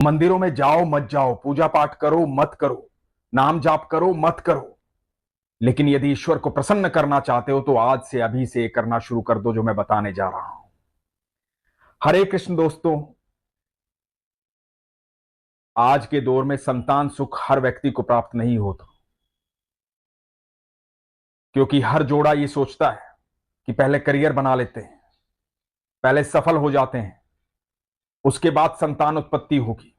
मंदिरों में जाओ मत जाओ, पूजा पाठ करो मत करो, नाम जाप करो मत करो, लेकिन यदि ईश्वर को प्रसन्न करना चाहते हो तो आज से अभी से करना शुरू कर दो जो मैं बताने जा रहा हूं। हरे कृष्ण दोस्तों, आज के दौर में संतान सुख हर व्यक्ति को प्राप्त नहीं होता, क्योंकि हर जोड़ा ये सोचता है कि पहले करियर बना लेते हैं, पहले सफल हो जाते हैं, उसके बाद संतान उत्पत्ति होगी,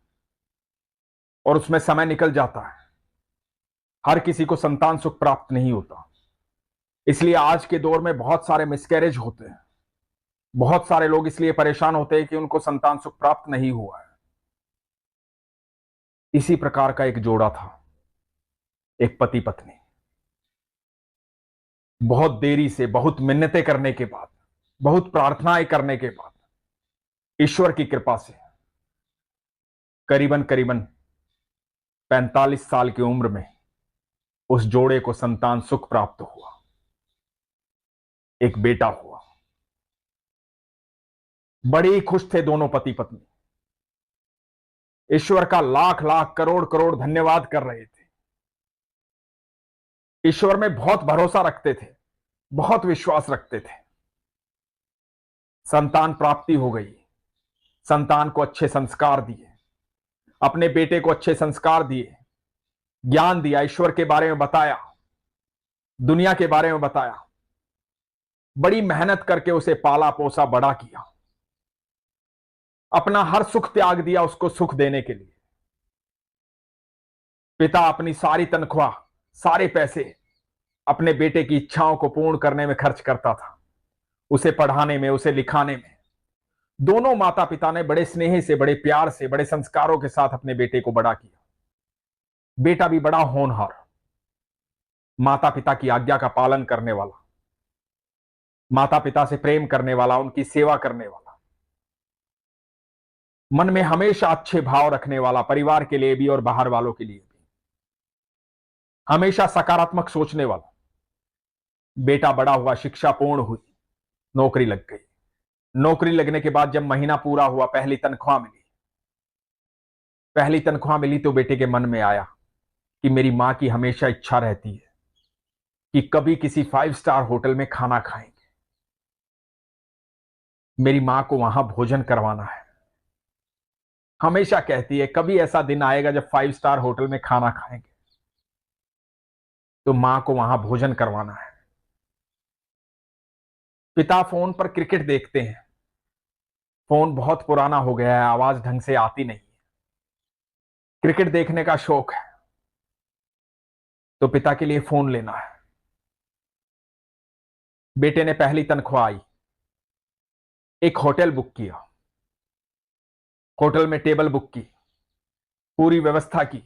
और उसमें समय निकल जाता है। हर किसी को संतान सुख प्राप्त नहीं होता, इसलिए आज के दौर में बहुत सारे मिसकैरेज होते हैं। बहुत सारे लोग इसलिए परेशान होते हैं कि उनको संतान सुख प्राप्त नहीं हुआ है। इसी प्रकार का एक जोड़ा था, एक पति पत्नी। बहुत देरी से, बहुत मिन्नतें करने के बाद, बहुत प्रार्थनाएं करने के बाद, ईश्वर की कृपा से करीबन करीबन 45 साल की उम्र में उस जोड़े को संतान सुख प्राप्त हुआ, एक बेटा हुआ। बड़े ही खुश थे दोनों पति पत्नी, ईश्वर का लाख लाख करोड़ करोड़ धन्यवाद कर रहे थे। ईश्वर में बहुत भरोसा रखते थे, बहुत विश्वास रखते थे। संतान प्राप्ति हो गई, संतान को अच्छे संस्कार दिए, अपने बेटे को अच्छे संस्कार दिए, ज्ञान दिया, ईश्वर के बारे में बताया, दुनिया के बारे में बताया, बड़ी मेहनत करके उसे पाला पोसा बड़ा किया, अपना हर सुख त्याग दिया उसको सुख देने के लिए। पिता अपनी सारी तनख्वाह, सारे पैसे अपने बेटे की इच्छाओं को पूर्ण करने में खर्च करता था, उसे पढ़ाने में, उसे लिखाने में। दोनों माता पिता ने बड़े स्नेह से, बड़े प्यार से, बड़े संस्कारों के साथ अपने बेटे को बड़ा किया। बेटा भी बड़ा होनहार, माता पिता की आज्ञा का पालन करने वाला, माता पिता से प्रेम करने वाला, उनकी सेवा करने वाला, मन में हमेशा अच्छे भाव रखने वाला, परिवार के लिए भी और बाहर वालों के लिए भी हमेशा सकारात्मक सोचने वाला। बेटा बड़ा हुआ, शिक्षा पूर्ण हुई, नौकरी लग गई। नौकरी लगने के बाद जब महीना पूरा हुआ, पहली तनख्वाह मिली। पहली तनख्वाह मिली तो बेटे के मन में आया कि मेरी मां की हमेशा इच्छा रहती है कि कभी किसी 5 स्टार होटल में खाना खाएंगे, मेरी मां को वहां भोजन करवाना है। हमेशा कहती है कभी ऐसा दिन आएगा जब 5 स्टार होटल में खाना खाएंगे, तो मां को वहां भोजन करवाना है। पिता फोन पर क्रिकेट देखते हैं, फोन बहुत पुराना हो गया है, आवाज ढंग से आती नहीं है। क्रिकेट देखने का शौक है तो पिता के लिए फोन लेना है। बेटे ने पहली तनख्वाह आई, एक होटल बुक किया, होटल में टेबल बुक की, पूरी व्यवस्था की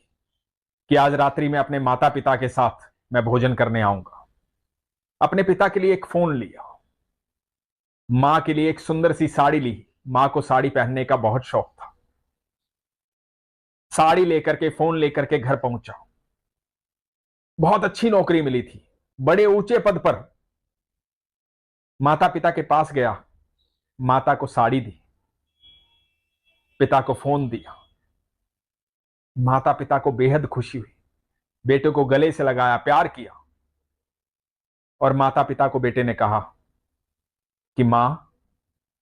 कि आज रात्रि में अपने माता पिता के साथ मैं भोजन करने आऊंगा। अपने पिता के लिए एक फोन लिया, मां के लिए एक सुंदर सी साड़ी ली। मां को साड़ी पहनने का बहुत शौक था। साड़ी लेकर के, फोन लेकर के घर पहुंचा। बहुत अच्छी नौकरी मिली थी, बड़े ऊंचे पद पर। माता पिता के पास गया, माता को साड़ी दी, पिता को फोन दिया। माता पिता को बेहद खुशी हुई, बेटे को गले से लगाया, प्यार किया। और माता पिता को बेटे ने कहा कि मां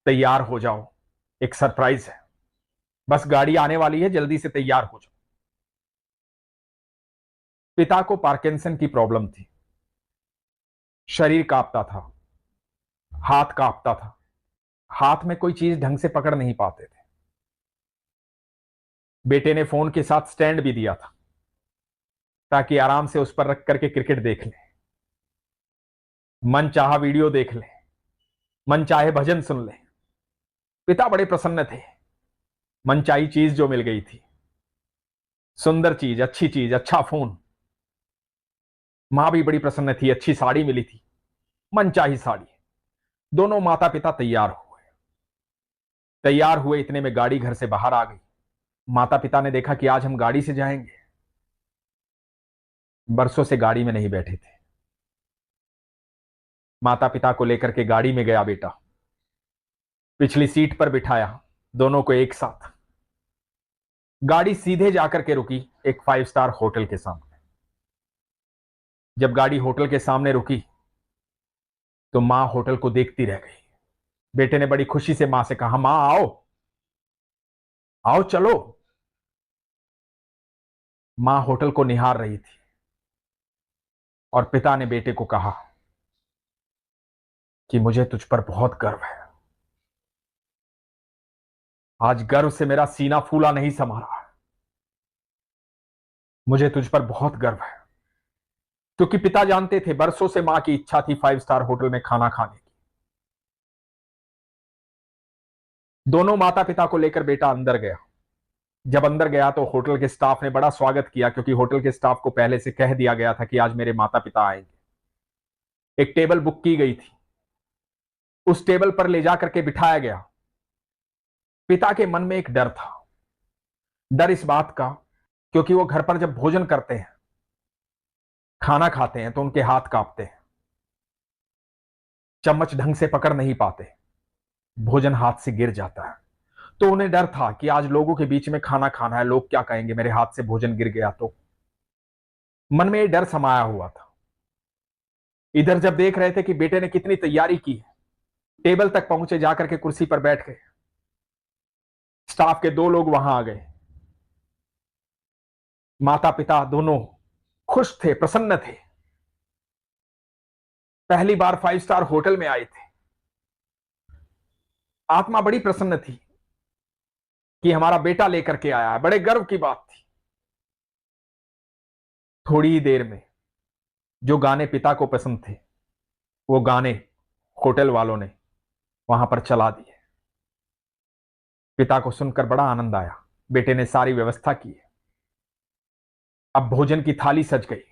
तैयार हो जाओ, एक सरप्राइज है, बस गाड़ी आने वाली है, जल्दी से तैयार हो जाओ। पिता को पार्किंसन की प्रॉब्लम थी, शरीर कांपता था, हाथ कांपता था, हाथ में कोई चीज ढंग से पकड़ नहीं पाते थे। बेटे ने फोन के साथ स्टैंड भी दिया था ताकि आराम से उस पर रख करके क्रिकेट देख ले, मन चाहा वीडियो देख ले, मन चाहे भजन सुन ले। पिता बड़े प्रसन्न थे, मनचाही चीज जो मिल गई थी, सुंदर चीज, अच्छी चीज, अच्छा फोन। मां भी बड़ी प्रसन्न थी, अच्छी साड़ी मिली थी, मनचाही साड़ी। दोनों माता पिता तैयार हुए। इतने में गाड़ी घर से बाहर आ गई। माता पिता ने देखा कि आज हम गाड़ी से जाएंगे। बरसों से गाड़ी में नहीं बैठे थे। माता पिता को लेकर के गाड़ी में गया बेटा, पिछली सीट पर बिठाया दोनों को एक साथ। गाड़ी सीधे जाकर के रुकी एक 5 स्टार होटल के सामने। जब गाड़ी होटल के सामने रुकी तो मां होटल को देखती रह गई। बेटे ने बड़ी खुशी से मां से कहा, मां आओ आओ चलो। मां होटल को निहार रही थी और पिता ने बेटे को कहा कि मुझे तुझ पर बहुत गर्व है। आज गर्व से मेरा सीना फूला नहीं समा रहा है। मुझे तुझ पर बहुत गर्व है। क्योंकि पिता जानते थे बरसों से मां की इच्छा थी 5 स्टार होटल में खाना खाने की। दोनों माता पिता को लेकर बेटा अंदर गया। जब अंदर गया तो होटल के स्टाफ ने बड़ा स्वागत किया, क्योंकि होटल के स्टाफ को पहले से कह दिया गया था कि आज मेरे माता पिता आएंगे। एक टेबल बुक की गई थी, उस टेबल पर ले जाकर के बिठाया गया। पिता के मन में एक डर था। डर इस बात का क्योंकि वो घर पर जब भोजन करते हैं, खाना खाते हैं, तो उनके हाथ कांपते हैं, चम्मच ढंग से पकड़ नहीं पाते, भोजन हाथ से गिर जाता है। तो उन्हें डर था कि आज लोगों के बीच में खाना खाना है, लोग क्या कहेंगे, मेरे हाथ से भोजन गिर गया तो। मन में ये डर समाया हुआ था। इधर जब देख रहे थे कि बेटे ने कितनी तैयारी की है, टेबल तक पहुंचे, जाकर के कुर्सी पर बैठ गए। स्टाफ के 2 लोग वहां आ गए। माता पिता दोनों खुश थे, प्रसन्न थे। पहली बार 5 स्टार होटल में आए थे। आत्मा बड़ी प्रसन्न थी कि हमारा बेटा लेकर के आया है। बड़े गर्व की बात थी। थोड़ी ही देर में जो गाने पिता को पसंद थे, वो गाने होटल वालों ने वहां पर चला दिए। पिता को सुनकर बड़ा आनंद आया। बेटे ने सारी व्यवस्था की है। अब भोजन की थाली सज गई,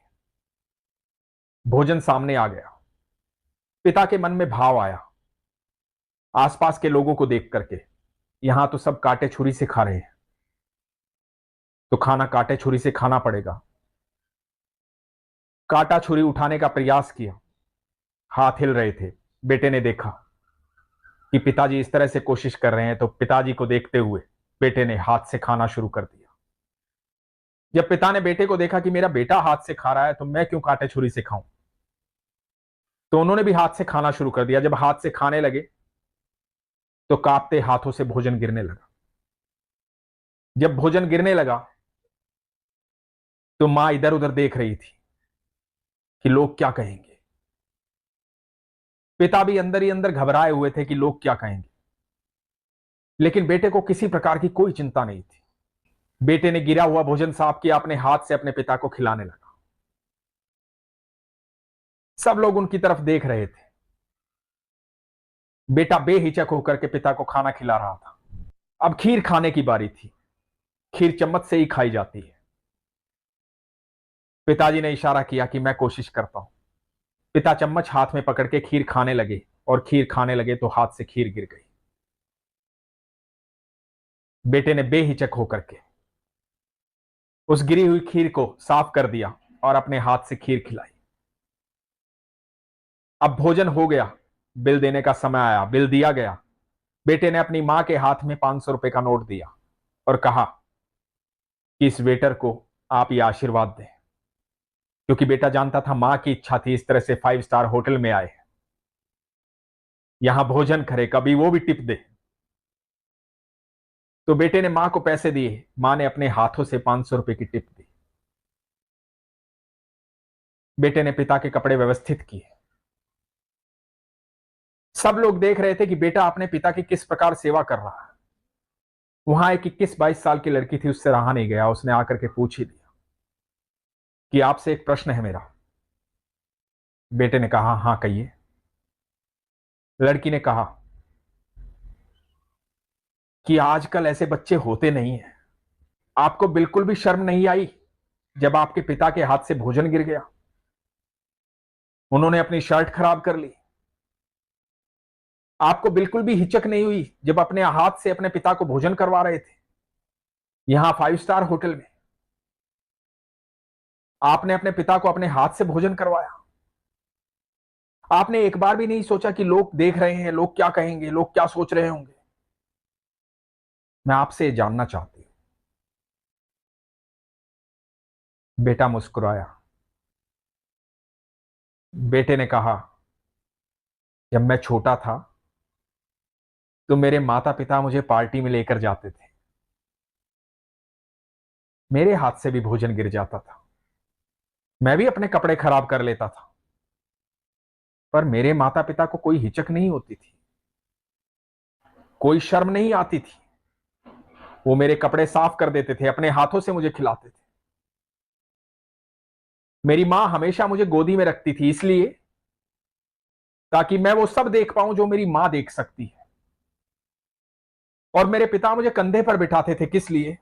भोजन सामने आ गया। पिता के मन में भाव आया, आसपास के लोगों को देख करके, यहां तो सब कांटे छुरी से खा रहे हैं, तो खाना कांटे छुरी से खाना पड़ेगा। कांटा छुरी उठाने का प्रयास किया, हाथ हिल रहे थे। बेटे ने देखा कि पिताजी इस तरह से कोशिश कर रहे हैं, तो पिताजी को देखते हुए बेटे ने हाथ से खाना शुरू कर दिया। जब पिता ने बेटे को देखा कि मेरा बेटा हाथ से खा रहा है, तो मैं क्यों कांटे छुरी से खाऊं, तो उन्होंने भी हाथ से खाना शुरू कर दिया। जब हाथ से खाने लगे तो कांपते हाथों से भोजन गिरने लगा। जब भोजन गिरने लगा तो मां इधर उधर देख रही थी कि लोग क्या कहेंगे। पिता भी अंदर ही अंदर घबराए हुए थे कि लोग क्या कहेंगे, लेकिन बेटे को किसी प्रकार की कोई चिंता नहीं थी। बेटे ने गिरा हुआ भोजन साफ किया, अपने हाथ से अपने पिता को खिलाने लगा। सब लोग उनकी तरफ देख रहे थे। बेटा बेहिचक होकर के पिता को खाना खिला रहा था। अब खीर खाने की बारी थी। खीर चम्मच से ही खाई जाती है। पिताजी ने इशारा किया कि मैं कोशिश करता हूं। पिता चम्मच हाथ में पकड़ के खीर खाने लगे, और खीर खाने लगे तो हाथ से खीर गिर गई। बेटे ने बेहिचक होकर के उस गिरी हुई खीर को साफ कर दिया और अपने हाथ से खीर खिलाई। अब भोजन हो गया, बिल देने का समय आया, बिल दिया गया। बेटे ने अपनी मां के हाथ में 500 रुपए का नोट दिया और कहा कि इस वेटर को आप ये आशीर्वाद दें, क्योंकि बेटा जानता था मां की इच्छा थी इस तरह से 5 स्टार होटल में आए, यहां भोजन करे, कभी वो भी टिप दे। तो बेटे ने मां को पैसे दिए, मां ने अपने हाथों से 500 रुपए की टिप दी। बेटे ने पिता के कपड़े व्यवस्थित किए। सब लोग देख रहे थे कि बेटा अपने पिता की किस प्रकार सेवा कर रहा है। वहां एक 21-22 साल की लड़की थी, उससे रहा नहीं गया, उसने आकर के पूछ ही दिया कि आपसे एक प्रश्न है मेरा। बेटे ने कहा, हां कहिए। लड़की ने कहा कि आजकल ऐसे बच्चे होते नहीं हैं। आपको बिल्कुल भी शर्म नहीं आई जब आपके पिता के हाथ से भोजन गिर गया? उन्होंने अपनी शर्ट खराब कर ली। आपको बिल्कुल भी हिचक नहीं हुई जब अपने हाथ से अपने पिता को भोजन करवा रहे थे, यहां 5 स्टार होटल में? आपने अपने पिता को अपने हाथ से भोजन करवाया। आपने एक बार भी नहीं सोचा कि लोग देख रहे हैं, लोग क्या कहेंगे, लोग क्या सोच रहे होंगे? मैं आपसे जानना चाहती हूं बेटा मुस्कुराया। बेटे ने कहा, जब मैं छोटा था तो मेरे माता पिता मुझे पार्टी में लेकर जाते थे। मेरे हाथ से भी भोजन गिर जाता था, मैं भी अपने कपड़े खराब कर लेता था, पर मेरे माता पिता को कोई हिचक नहीं होती थी, कोई शर्म नहीं आती थी। वो मेरे कपड़े साफ कर देते थे, अपने हाथों से मुझे खिलाते थे। मेरी मां हमेशा मुझे गोदी में रखती थी, इसलिए ताकि मैं वो सब देख पाऊं जो मेरी मां देख सकती है। और मेरे पिता मुझे कंधे पर बिठाते थे, किस लिए?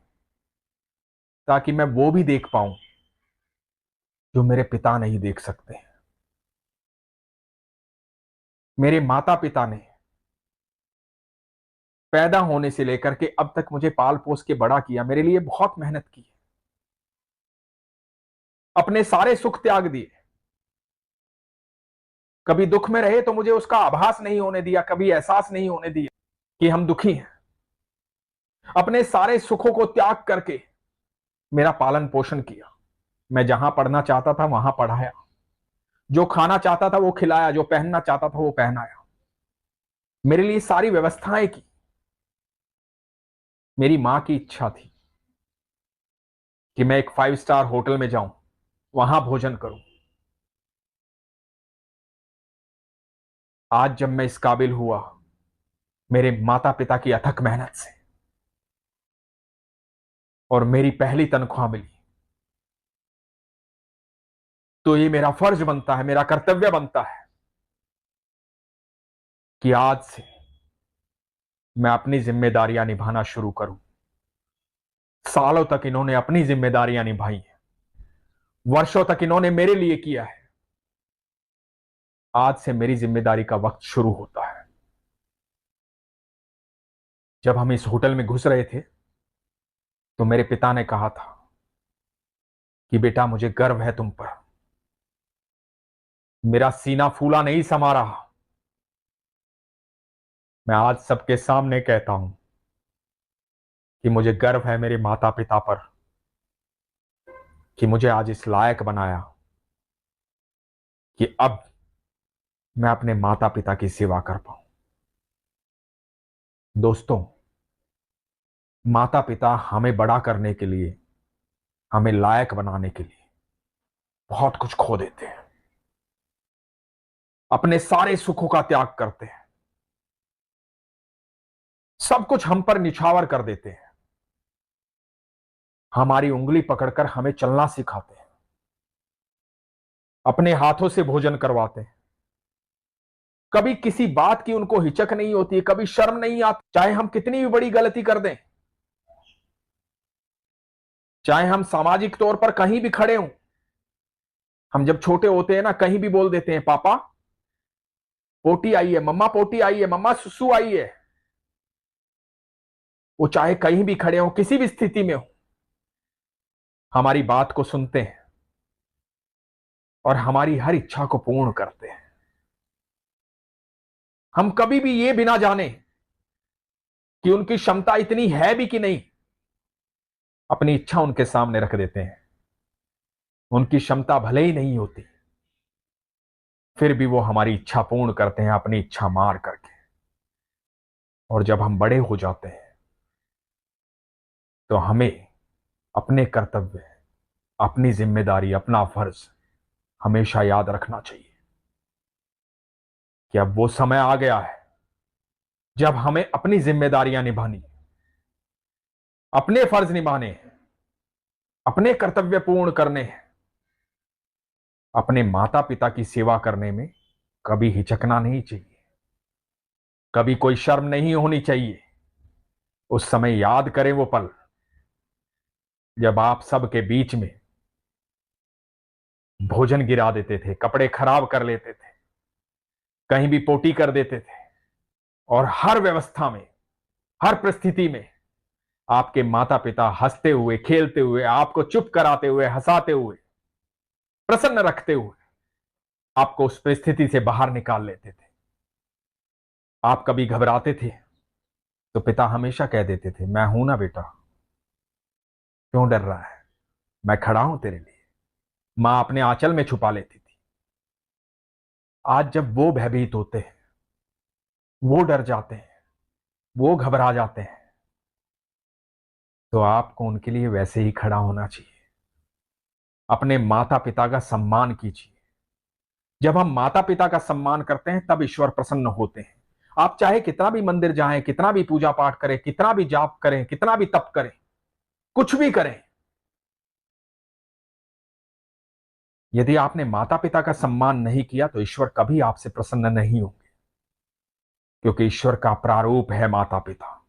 ताकि मैं वो भी देख पाऊं जो मेरे पिता नहीं देख सकते। मेरे माता पिता ने पैदा होने से लेकर के अब तक मुझे पाल पोस के बड़ा किया, मेरे लिए बहुत मेहनत की, अपने सारे सुख त्याग दिए। कभी दुख में रहे तो मुझे उसका आभास नहीं होने दिया, कभी एहसास नहीं होने दिया कि हम दुखी हैं। अपने सारे सुखों को त्याग करके मेरा पालन पोषण किया। मैं जहां पढ़ना चाहता था वहां पढ़ाया, जो खाना चाहता था वो खिलाया, जो पहनना चाहता था वो पहनाया, मेरे लिए सारी व्यवस्थाएं की। मेरी मां की इच्छा थी कि मैं एक 5 स्टार होटल में जाऊं, वहां भोजन करूं। आज जब मैं इस काबिल हुआ, मेरे माता पिता की अथक मेहनत से, और मेरी पहली तनख्वाह मिली, तो ये मेरा फर्ज बनता है, मेरा कर्तव्य बनता है कि आज से मैं अपनी जिम्मेदारियां निभाना शुरू करूं। सालों तक इन्होंने अपनी जिम्मेदारियां निभाई हैं, वर्षों तक इन्होंने मेरे लिए किया है। आज से मेरी जिम्मेदारी का वक्त शुरू होता है। जब हम इस होटल में घुस रहे थे तो मेरे पिता ने कहा था कि बेटा, मुझे गर्व है तुम पर। मेरा सीना फूला नहीं समा रहा। मैं आज सबके सामने कहता हूं कि मुझे गर्व है मेरे माता पिता पर, कि मुझे आज इस लायक बनाया कि अब मैं अपने माता पिता की सेवा कर पाऊं। दोस्तों, माता पिता हमें बड़ा करने के लिए, हमें लायक बनाने के लिए बहुत कुछ खो देते हैं, अपने सारे सुखों का त्याग करते हैं, सब कुछ हम पर निछावर कर देते हैं, हमारी उंगली पकड़कर हमें चलना सिखाते हैं, अपने हाथों से भोजन करवाते हैं। कभी किसी बात की उनको हिचक नहीं होती, कभी शर्म नहीं आती, चाहे हम कितनी भी बड़ी गलती कर दें, चाहे हम सामाजिक तौर पर कहीं भी खड़े हों। हम जब छोटे होते हैं ना, कहीं भी बोल देते हैं, पापा पोटी आई है, मम्मा पोटी आई है, मम्मा सुसु आई है। वो चाहे कहीं भी खड़े हो, किसी भी स्थिति में हो, हमारी बात को सुनते हैं और हमारी हर इच्छा को पूर्ण करते हैं। हम कभी भी ये बिना जाने कि उनकी क्षमता इतनी है भी कि नहीं, अपनी इच्छा उनके सामने रख देते हैं। उनकी क्षमता भले ही नहीं होती, फिर भी वो हमारी इच्छा पूर्ण करते हैं, अपनी इच्छा मार करके। और जब हम बड़े हो जाते हैं तो हमें अपने कर्तव्य, अपनी जिम्मेदारी, अपना फर्ज हमेशा याद रखना चाहिए कि अब वो समय आ गया है जब हमें अपनी जिम्मेदारियां निभानी, अपने फर्ज निभाने हैं, अपने कर्तव्य पूर्ण करने हैं। अपने माता पिता की सेवा करने में कभी हिचकना नहीं चाहिए, कभी कोई शर्म नहीं होनी चाहिए। उस समय याद करें वो पल जब आप सबके बीच में भोजन गिरा देते थे, कपड़े खराब कर लेते थे, कहीं भी पोटी कर देते थे, और हर व्यवस्था में, हर परिस्थिति में आपके माता पिता हंसते हुए, खेलते हुए, आपको चुप कराते हुए, हंसाते हुए, प्रसन्न रखते हुए आपको उस परिस्थिति से बाहर निकाल लेते थे। आप कभी घबराते थे तो पिता हमेशा कह देते थे, मैं हूं ना बेटा, क्यों डर रहा है, मैं खड़ा हूं तेरे लिए। मां अपने आंचल में छुपा लेती थी। आज जब वो भयभीत होते हैं, वो डर जाते हैं, वो घबरा जाते हैं, तो आपको उनके लिए वैसे ही खड़ा होना चाहिए। अपने माता पिता का सम्मान कीजिए। जब हम माता पिता का सम्मान करते हैं तब ईश्वर प्रसन्न होते हैं। आप चाहे कितना भी मंदिर जाएं, कितना भी पूजा पाठ करें, कितना भी जाप करें, कितना भी तप करें, कुछ भी करें, यदि आपने माता पिता का सम्मान नहीं किया तो ईश्वर कभी आपसे प्रसन्न नहीं होंगे। क्योंकि ईश्वर का प्रारूप है माता पिता।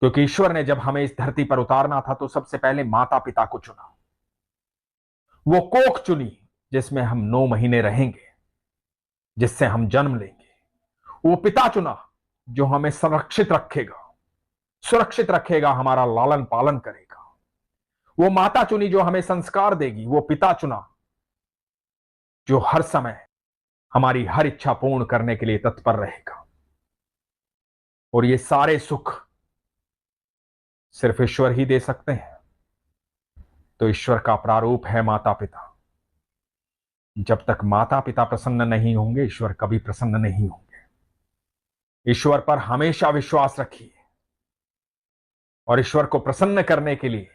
क्योंकि ईश्वर ने जब हमें इस धरती पर उतारना था तो सबसे पहले माता पिता को चुना। वो कोख चुनी जिसमें हम 9 महीने रहेंगे, जिससे हम जन्म लेंगे। वो पिता चुना जो हमें संरक्षित रखेगा, सुरक्षित रखेगा, हमारा लालन पालन करेगा। वो माता चुनी जो हमें संस्कार देगी। वो पिता चुना जो हर समय हमारी हर इच्छा पूर्ण करने के लिए तत्पर रहेगा। और ये सारे सुख सिर्फ ईश्वर ही दे सकते हैं। तो ईश्वर का प्रारूप है माता पिता। जब तक माता पिता प्रसन्न नहीं होंगे, ईश्वर कभी प्रसन्न नहीं होंगे। ईश्वर पर हमेशा विश्वास रखिए और ईश्वर को प्रसन्न करने के लिए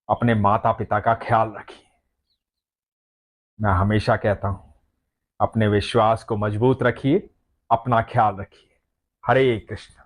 अपने माता पिता का ख्याल रखिए। मैं हमेशा कहता हूं, अपने विश्वास को मजबूत रखिए, अपना ख्याल रखिए। हरे कृष्ण।